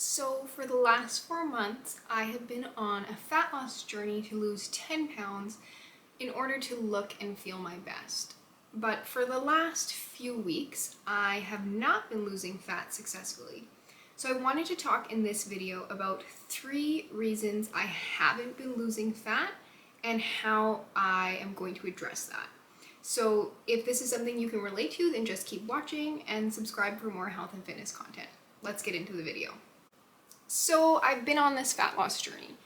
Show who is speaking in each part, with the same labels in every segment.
Speaker 1: So for the last 4 months, I have been on a fat loss journey to lose 10 pounds in order to look and feel my best. But for the last few weeks, I have not been losing fat successfully. So I wanted to talk in this video about 3 reasons I haven't been losing fat and how I am going to address that. So if this is something you can relate to, then just keep watching and subscribe for more health and fitness content. Let's get into the video. So I've been on this fat loss journey.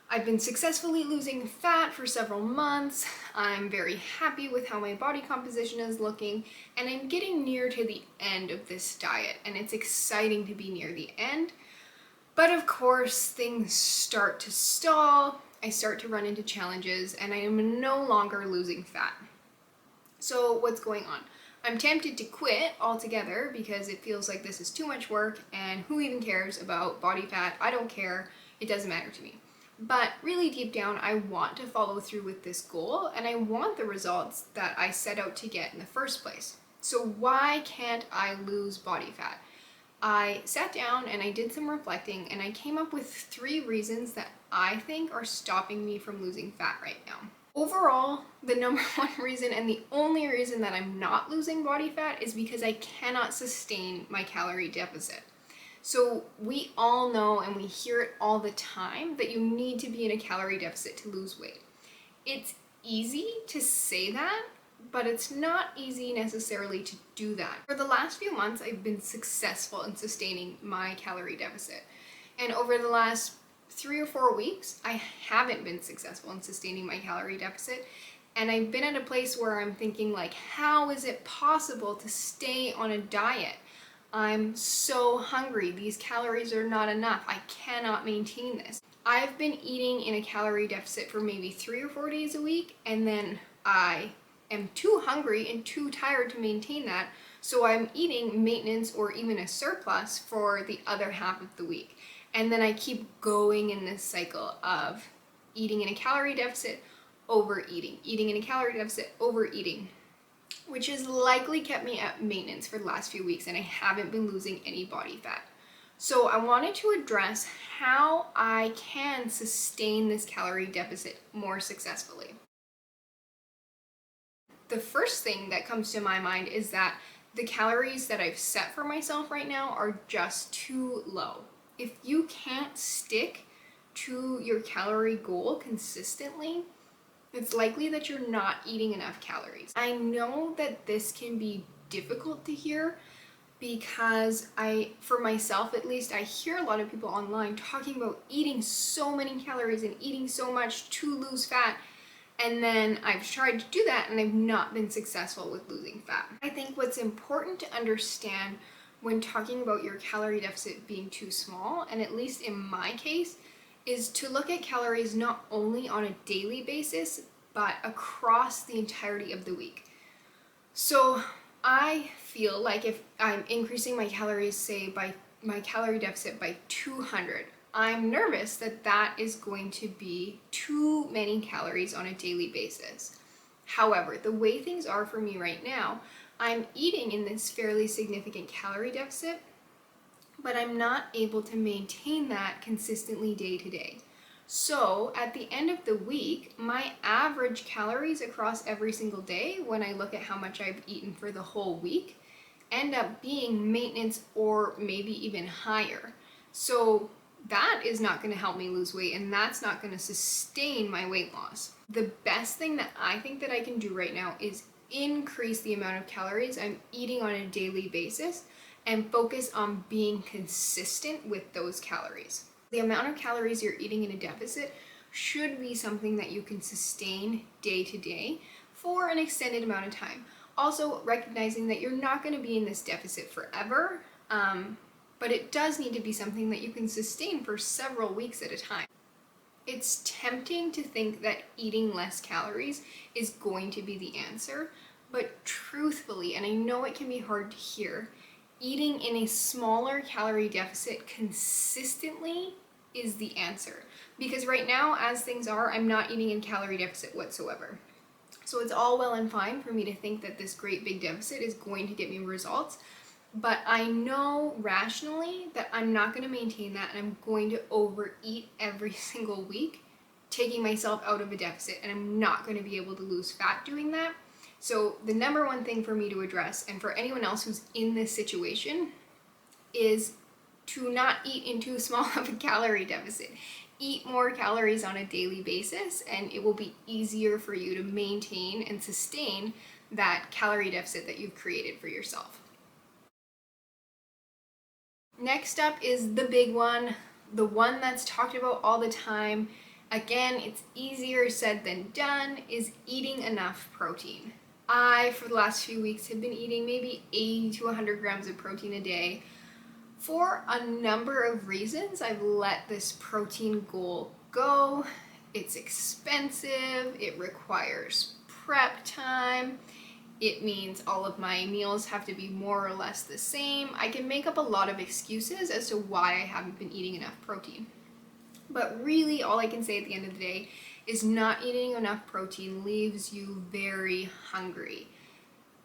Speaker 1: I've been successfully losing fat for several months. I'm very happy with how my body composition is looking, and I'm getting near to the end of this diet, and it's exciting to be near the end. But of course, things start to stall, I start to run into challenges, and I am no longer losing fat. So what's going on? I'm tempted to quit altogether because it feels like this is too much work, and who even cares about body fat? I don't care. It doesn't matter to me. But really deep down, I want to follow through with this goal, and I want the results that I set out to get in the first place. So why can't I lose body fat? I sat down and I did some reflecting, and I came up with 3 reasons that I think are stopping me from losing fat right now. Overall, the number 1 reason and the only reason that I'm not losing body fat is because I cannot sustain my calorie deficit. So we all know, and we hear it all the time, that you need to be in a calorie deficit to lose weight. It's easy to say that, but it's not easy necessarily to do that. For the last few months, I've been successful in sustaining my calorie deficit. And over the last 3 or 4 weeks, I haven't been successful in sustaining my calorie deficit. And I've been at a place where I'm thinking, like, how is it possible to stay on a diet? I'm so hungry. These calories are not enough. I cannot maintain this. I've been eating in a calorie deficit for maybe 3 or 4 days a week, and then I am too hungry and too tired to maintain that, so I'm eating maintenance or even a surplus for the other half of the week. And then I keep going in this cycle of eating in a calorie deficit, overeating, eating in a calorie deficit, overeating, which has likely kept me at maintenance for the last few weeks, and I haven't been losing any body fat. So I wanted to address how I can sustain this calorie deficit more successfully. The first thing that comes to my mind is that the calories that I've set for myself right now are just too low. If you can't stick to your calorie goal consistently, it's likely that you're not eating enough calories. I know that this can be difficult to hear because for myself at least, I hear a lot of people online talking about eating so many calories and eating so much to lose fat. And then I've tried to do that and I've not been successful with losing fat. I think what's important to understand when talking about your calorie deficit being too small, and at least in my case, is to look at calories not only on a daily basis, but across the entirety of the week. So I feel like if I'm increasing my calories, say by my calorie deficit by 200, I'm nervous that that is going to be too many calories on a daily basis. However, the way things are for me right now, I'm eating in this fairly significant calorie deficit, but I'm not able to maintain that consistently day to day. So at the end of the week, my average calories across every single day, when I look at how much I've eaten for the whole week, end up being maintenance or maybe even higher. So that is not going to help me lose weight, and that's not going to sustain my weight loss. The best thing that I think that I can do right now is increase the amount of calories I'm eating on a daily basis and focus on being consistent with those calories. The amount of calories you're eating in a deficit should be something that you can sustain day to day for an extended amount of time. Also recognizing that you're not going to be in this deficit forever, but it does need to be something that you can sustain for several weeks at a time. It's tempting to think that eating less calories is going to be the answer, but truthfully, and I know it can be hard to hear, eating in a smaller calorie deficit consistently is the answer. Because right now, as things are, I'm not eating in calorie deficit whatsoever. So it's all well and fine for me to think that this great big deficit is going to get me results, but I know rationally that I'm not going to maintain that, and I'm going to overeat every single week, taking myself out of a deficit, and I'm not going to be able to lose fat doing that. So the number one thing for me to address, and for anyone else who's in this situation, is to not eat in too small of a calorie deficit. Eat more calories on a daily basis, and it will be easier for you to maintain and sustain that calorie deficit that you've created for yourself. Next up is the big one, the one that's talked about all the time. Again, it's easier said than done, is eating enough protein. I, for the last few weeks, have been eating maybe 80 to 100 grams of protein a day. For a number of reasons, I've let this protein goal go. It's expensive, it requires prep time, it means all of my meals have to be more or less the same. I can make up a lot of excuses as to why I haven't been eating enough protein. But really, all I can say at the end of the day is not eating enough protein leaves you very hungry.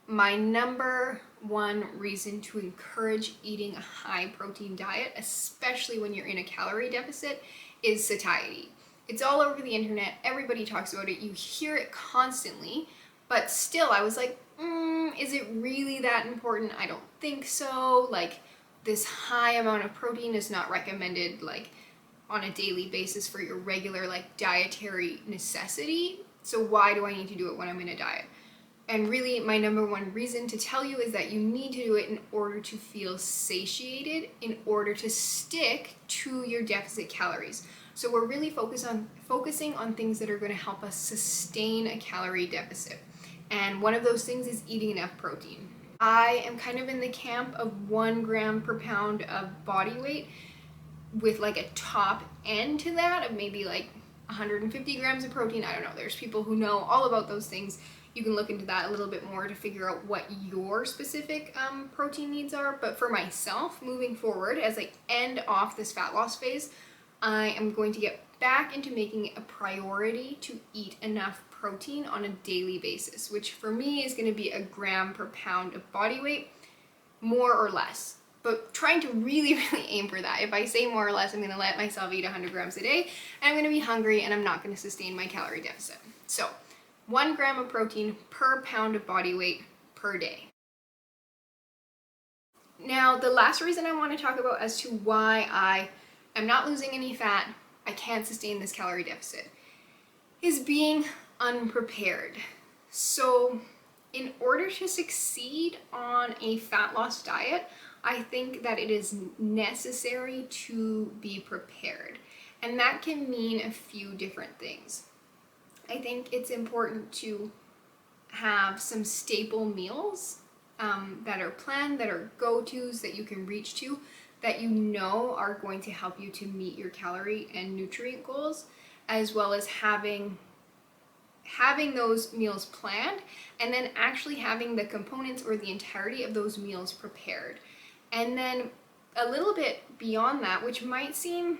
Speaker 1: My number one reason to encourage eating a high protein diet, especially when you're in a calorie deficit, is satiety. It's all over the internet. Everybody talks about it. You hear it constantly, but still I was like, is it really that important? I don't think so. Like, this high amount of protein is not recommended like on a daily basis for your regular like dietary necessity. So why do I need to do it when I'm in a diet? And really, my number one reason to tell you is that you need to do it in order to feel satiated, in order to stick to your deficit calories. So we're really focusing on things that are going to help us sustain a calorie deficit. And one of those things is eating enough protein. I am kind of in the camp of 1 gram per pound of body weight, with like a top end to that of maybe like 150 grams of protein. I don't know. There's people who know all about those things. You can look into that a little bit more to figure out what your specific protein needs are. But for myself, moving forward, as I end off this fat loss phase, I am going to get back into making it a priority to eat enough protein on a daily basis, which for me is going to be 1 gram per pound of body weight, more or less. But trying to really, really aim for that. If I say more or less, I'm going to let myself eat 100 grams a day, and I'm going to be hungry, and I'm not going to sustain my calorie deficit. So 1 gram of protein per pound of body weight per day. Now, the last reason I want to talk about as to why I am not losing any fat, I can't sustain this calorie deficit, is being unprepared. So in order to succeed on a fat loss diet, I think that it is necessary to be prepared. And that can mean a few different things. I think it's important to have some staple meals that are planned, that are go-tos, that you can reach to, that you know are going to help you to meet your calorie and nutrient goals, as well as having those meals planned, and then actually having the components or the entirety of those meals prepared. And then a little bit beyond that, which might seem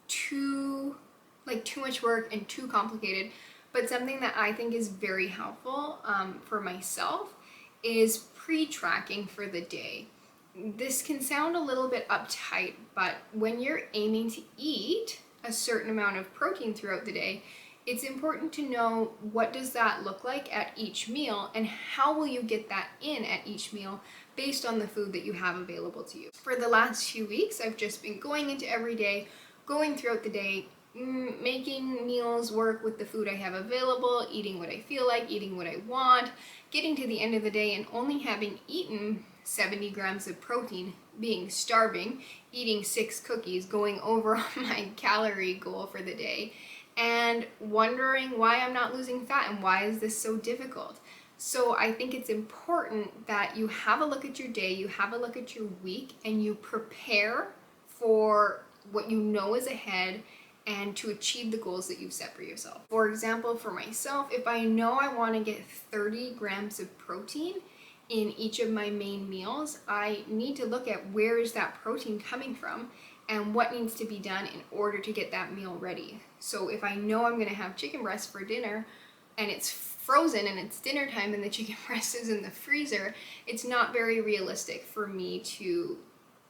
Speaker 1: too much work and too complicated, but something that I think is very helpful for myself is pre-tracking for the day. This can sound a little bit uptight, but when you're aiming to eat a certain amount of protein throughout the day, it's important to know what does that look like at each meal, and how will you get that in at each meal based on the food that you have available to you. For the last few weeks, I've just been going into every day, going throughout the day, making meals work with the food I have available, eating what I feel like, eating what I want, getting to the end of the day and only having eaten 70 grams of protein, being starving, eating 6 cookies, going over my calorie goal for the day, and wondering why I'm not losing fat and why is this so difficult. So I think it's important that you have a look at your day, you have a look at your week, and you prepare for what you know is ahead and to achieve the goals that you've set for yourself. For example, for myself, if I know I want to get 30 grams of protein in each of my main meals, I need to look at where is that protein coming from and what needs to be done in order to get that meal ready. So if I know I'm going to have chicken breast for dinner and it's frozen and it's dinner time and the chicken breast is in the freezer, it's not very realistic for me to,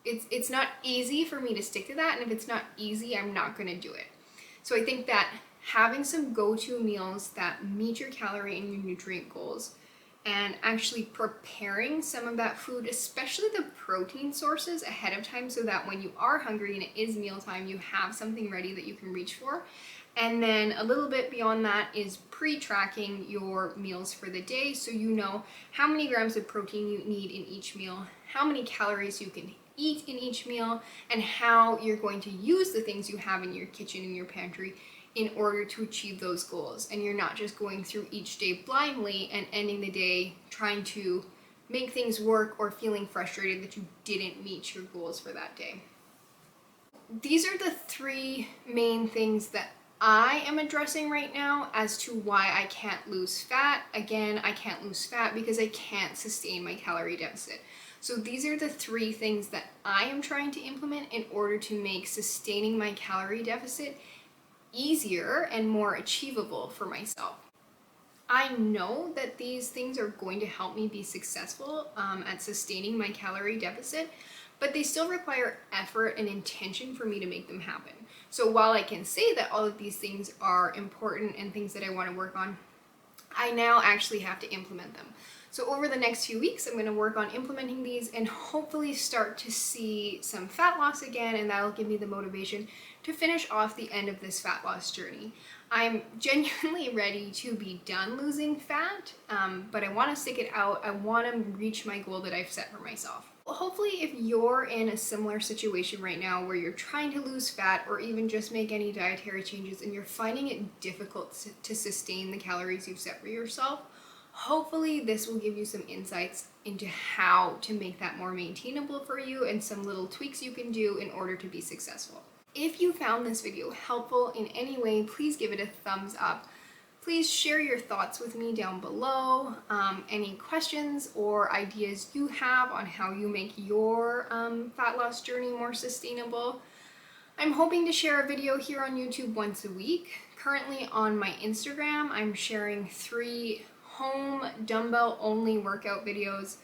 Speaker 1: it's not easy for me to stick to that, and if it's not easy, I'm not gonna do it. So I think that having some go-to meals that meet your calorie and your nutrient goals, and actually preparing some of that food, especially the protein sources, ahead of time, so that when you are hungry and it is mealtime, you have something ready that you can reach for. And then a little bit beyond that is pre-tracking your meals for the day, so you know how many grams of protein you need in each meal, how many calories you can eat in each meal, and how you're going to use the things you have in your kitchen and your pantry in order to achieve those goals. And you're not just going through each day blindly and ending the day trying to make things work or feeling frustrated that you didn't meet your goals for that day. These are the three main things that I am addressing right now as to why I can't lose fat. Again, I can't lose fat because I can't sustain my calorie deficit. So these are the three things that I am trying to implement in order to make sustaining my calorie deficit easier and more achievable for myself. I know that these things are going to help me be successful at sustaining my calorie deficit, but they still require effort and intention for me to make them happen. So while I can say that all of these things are important and things that I want to work on, I now actually have to implement them. So over the next few weeks, I'm going to work on implementing these and hopefully start to see some fat loss again, and that'll give me the motivation to finish off the end of this fat loss journey. I'm genuinely ready to be done losing fat, but I want to stick it out. I want to reach my goal that I've set for myself. Hopefully, if you're in a similar situation right now where you're trying to lose fat or even just make any dietary changes and you're finding it difficult to sustain the calories you've set for yourself, hopefully this will give you some insights into how to make that more maintainable for you and some little tweaks you can do in order to be successful. If you found this video helpful in any way, please give it a thumbs up. Please share your thoughts with me down below. Any questions or ideas you have on how you make your fat loss journey more sustainable. I'm hoping to share a video here on YouTube once a week. Currently on my Instagram, I'm sharing 3 home dumbbell only workout videos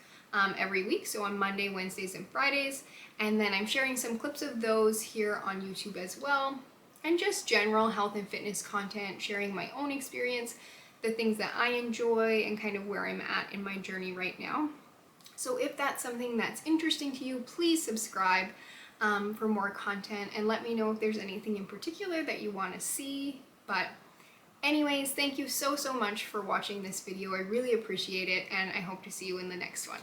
Speaker 1: every week, so on Monday, Wednesdays, and Fridays. And then I'm sharing some clips of those here on YouTube as well. And just general health and fitness content, sharing my own experience, the things that I enjoy, and kind of where I'm at in my journey right now. So if that's something that's interesting to you, please subscribe for more content, and let me know if there's anything in particular that you want to see. But anyways, thank you so much for watching this video. I really appreciate it, and I hope to see you in the next one.